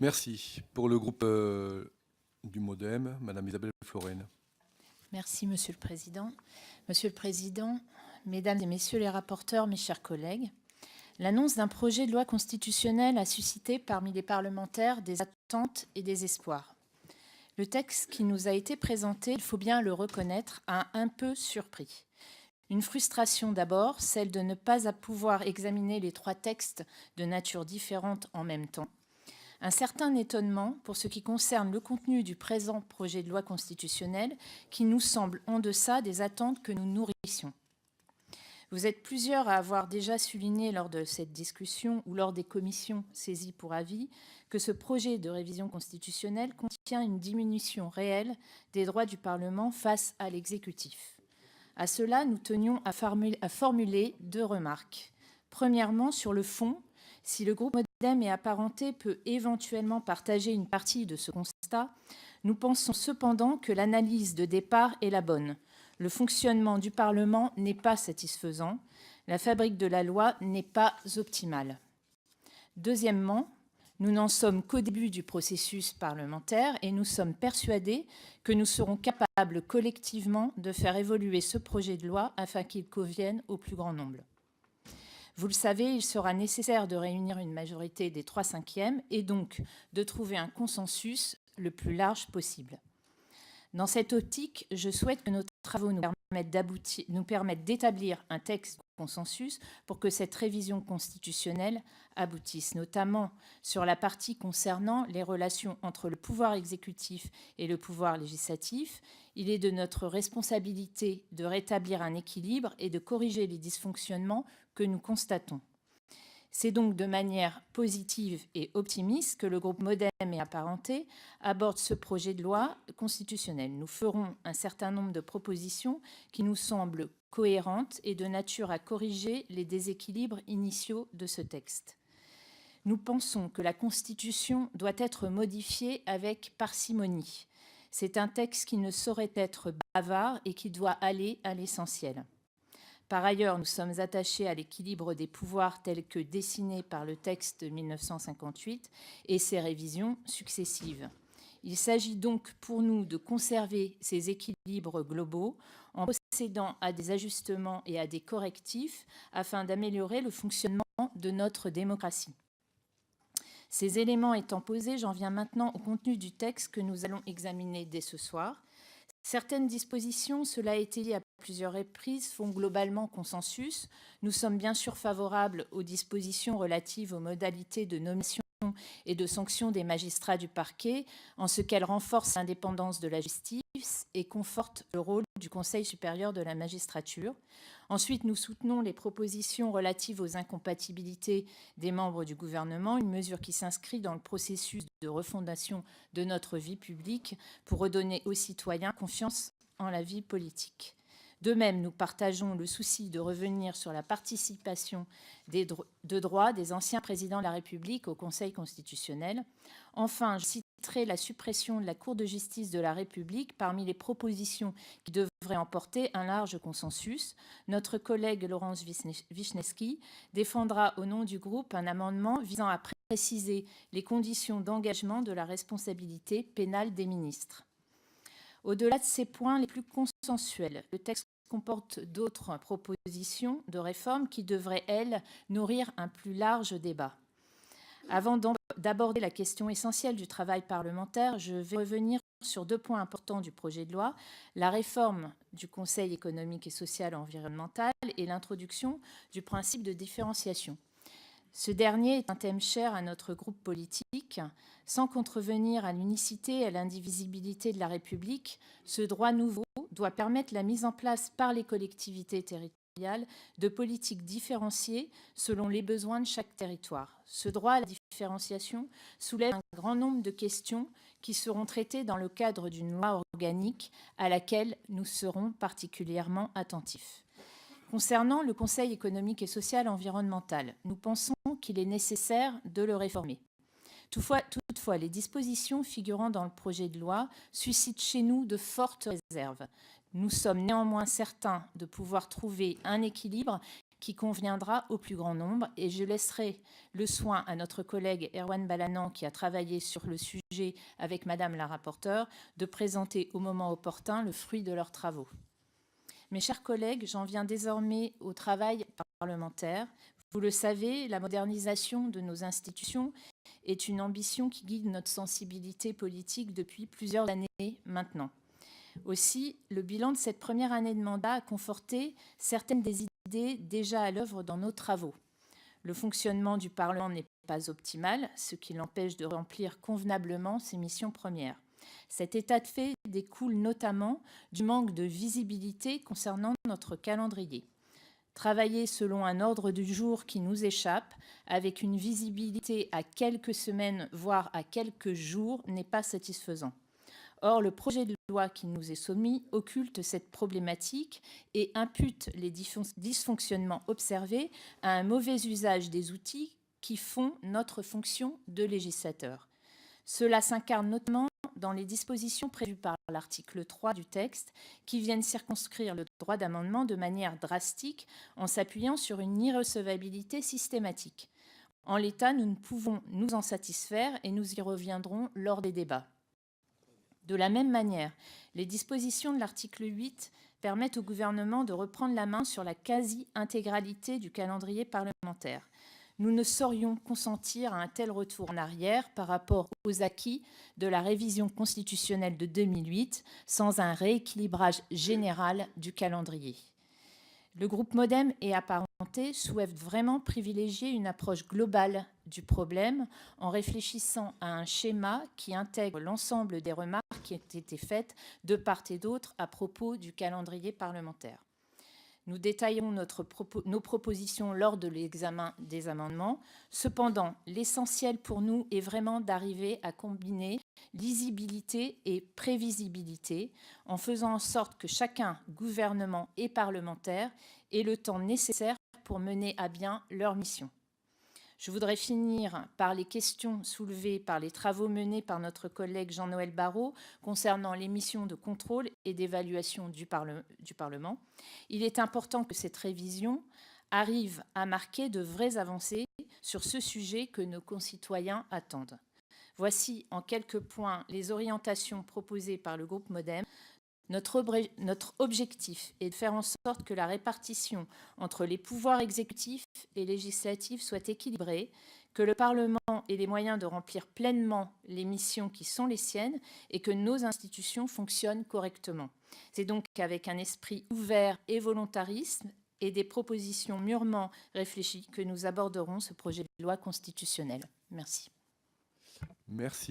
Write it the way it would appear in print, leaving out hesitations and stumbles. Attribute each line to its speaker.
Speaker 1: Merci. Pour le groupe du MoDem, Madame Isabelle Florennes.
Speaker 2: Merci, Monsieur le Président. Monsieur le Président, Mesdames et Messieurs les rapporteurs, mes chers collègues, l'annonce d'un projet de loi constitutionnelle a suscité parmi les parlementaires des attentes et des espoirs. Le texte qui nous a été présenté, il faut bien le reconnaître, a un peu surpris. Une frustration d'abord, celle de ne pas pouvoir examiner les 3 textes de nature différente en même temps. Un certain étonnement pour ce qui concerne le contenu du présent projet de loi constitutionnelle qui nous semble en deçà des attentes que nous nourrissions. Vous êtes plusieurs à avoir déjà souligné lors de cette discussion ou lors des commissions saisies pour avis que ce projet de révision constitutionnelle contient une diminution réelle des droits du Parlement face à l'exécutif. À cela, nous tenions à formuler 2 remarques. Premièrement, sur le fond, si le groupe MoDem et apparenté peut éventuellement partager une partie de ce constat, nous pensons cependant que l'analyse de départ est la bonne. Le fonctionnement du Parlement n'est pas satisfaisant. La fabrique de la loi n'est pas optimale. Deuxièmement, nous n'en sommes qu'au début du processus parlementaire et nous sommes persuadés que nous serons capables collectivement de faire évoluer ce projet de loi afin qu'il convienne au plus grand nombre. Vous le savez, il sera nécessaire de réunir une majorité des 3/5 et donc de trouver un consensus le plus large possible. Dans cette optique, je souhaite que nos travaux nous permettent d'établir un texte de consensus pour que cette révision constitutionnelle aboutisse, notamment sur la partie concernant les relations entre le pouvoir exécutif et le pouvoir législatif. Il est de notre responsabilité de rétablir un équilibre et de corriger les dysfonctionnements que nous constatons. C'est donc de manière positive et optimiste que le groupe MoDem et apparenté aborde ce projet de loi constitutionnelle. Nous ferons un certain nombre de propositions qui nous semblent cohérentes et de nature à corriger les déséquilibres initiaux de ce texte. Nous pensons que la Constitution doit être modifiée avec parcimonie. C'est un texte qui ne saurait être bavard et qui doit aller à l'essentiel. Par ailleurs, nous sommes attachés à l'équilibre des pouvoirs tel que dessiné par le texte de 1958 et ses révisions successives. Il s'agit donc pour nous de conserver ces équilibres globaux en procédant à des ajustements et à des correctifs afin d'améliorer le fonctionnement de notre démocratie. Ces éléments étant posés, j'en viens maintenant au contenu du texte que nous allons examiner dès ce soir. Certaines dispositions, cela a été dit à plusieurs reprises, font globalement consensus. Nous sommes bien sûr favorables aux dispositions relatives aux modalités de nomination et de sanction des magistrats du parquet, en ce qu'elles renforcent l'indépendance de la justice et confortent le rôle du Conseil supérieur de la magistrature. Ensuite, nous soutenons les propositions relatives aux incompatibilités des membres du gouvernement, une mesure qui s'inscrit dans le processus de refondation de notre vie publique pour redonner aux citoyens confiance en la vie politique. De même, nous partageons le souci de revenir sur la participation de droit des anciens présidents de la République au Conseil constitutionnel. Enfin, je citerai la suppression de la Cour de justice de la République parmi les propositions qui devraient emporter un large consensus. Notre collègue Laurence Vichnievsky défendra au nom du groupe un amendement visant à préciser les conditions d'engagement de la responsabilité pénale des ministres. Au-delà de ces points les plus consensuels, le texte comporte d'autres propositions de réforme qui devraient, elles, nourrir un plus large débat. Avant d'aborder la question essentielle du travail parlementaire, je vais revenir sur 2 points importants du projet de loi, la réforme du Conseil économique et social et environnemental et l'introduction du principe de différenciation. Ce dernier est un thème cher à notre groupe politique. Sans contrevenir à l'unicité et à l'indivisibilité de la République, ce droit nouveau doit permettre la mise en place par les collectivités territoriales de politiques différenciées selon les besoins de chaque territoire. Ce droit à la différenciation soulève un grand nombre de questions qui seront traitées dans le cadre d'une loi organique à laquelle nous serons particulièrement attentifs. Concernant le Conseil économique et social et environnemental, nous pensons qu'il est nécessaire de le réformer. Toutefois, les dispositions figurant dans le projet de loi suscitent chez nous de fortes réserves. Nous sommes néanmoins certains de pouvoir trouver un équilibre qui conviendra au plus grand nombre. Et je laisserai le soin à notre collègue Erwan Balanant, qui a travaillé sur le sujet avec Madame la rapporteure, de présenter au moment opportun le fruit de leurs travaux. Mes chers collègues, j'en viens désormais au travail parlementaire. Vous le savez, la modernisation de nos institutions est une ambition qui guide notre sensibilité politique depuis plusieurs années maintenant. Aussi, le bilan de cette première année de mandat a conforté certaines des idées déjà à l'œuvre dans nos travaux. Le fonctionnement du Parlement n'est pas optimal, ce qui l'empêche de remplir convenablement ses missions premières. Cet état de fait découle notamment du manque de visibilité concernant notre calendrier. Travailler selon un ordre du jour qui nous échappe, avec une visibilité à quelques semaines, voire à quelques jours, n'est pas satisfaisant. Or, le projet de loi qui nous est soumis occulte cette problématique et impute les dysfonctionnements observés à un mauvais usage des outils qui font notre fonction de législateur. Cela s'incarne notamment dans les dispositions prévues par l'article 3 du texte qui viennent circonscrire le droit d'amendement de manière drastique en s'appuyant sur une irrecevabilité systématique. En l'état, nous ne pouvons nous en satisfaire et nous y reviendrons lors des débats. De la même manière, les dispositions de l'article 8 permettent au gouvernement de reprendre la main sur la quasi-intégralité du calendrier parlementaire. Nous ne saurions consentir à un tel retour en arrière par rapport aux acquis de la révision constitutionnelle de 2008 sans un rééquilibrage général du calendrier. Le groupe MoDem et apparentés souhaite vraiment privilégier une approche globale du problème en réfléchissant à un schéma qui intègre l'ensemble des remarques qui ont été faites de part et d'autre à propos du calendrier parlementaire. Nous détaillerons nos propositions lors de l'examen des amendements. Cependant, l'essentiel pour nous est vraiment d'arriver à combiner lisibilité et prévisibilité en faisant en sorte que chacun, gouvernement et parlementaire, ait le temps nécessaire pour mener à bien leur mission. Je voudrais finir par les questions soulevées par les travaux menés par notre collègue Jean-Noël Barrot concernant les missions de contrôle et d'évaluation du Parlement. Il est important que cette révision arrive à marquer de vraies avancées sur ce sujet que nos concitoyens attendent. Voici en quelques points les orientations proposées par le groupe MoDem. Notre objectif est de faire en sorte que la répartition entre les pouvoirs exécutifs et législatifs soit équilibrée, que le Parlement ait les moyens de remplir pleinement les missions qui sont les siennes et que nos institutions fonctionnent correctement. C'est donc avec un esprit ouvert et volontariste et des propositions mûrement réfléchies que nous aborderons ce projet de loi constitutionnelle. Merci.
Speaker 1: Merci.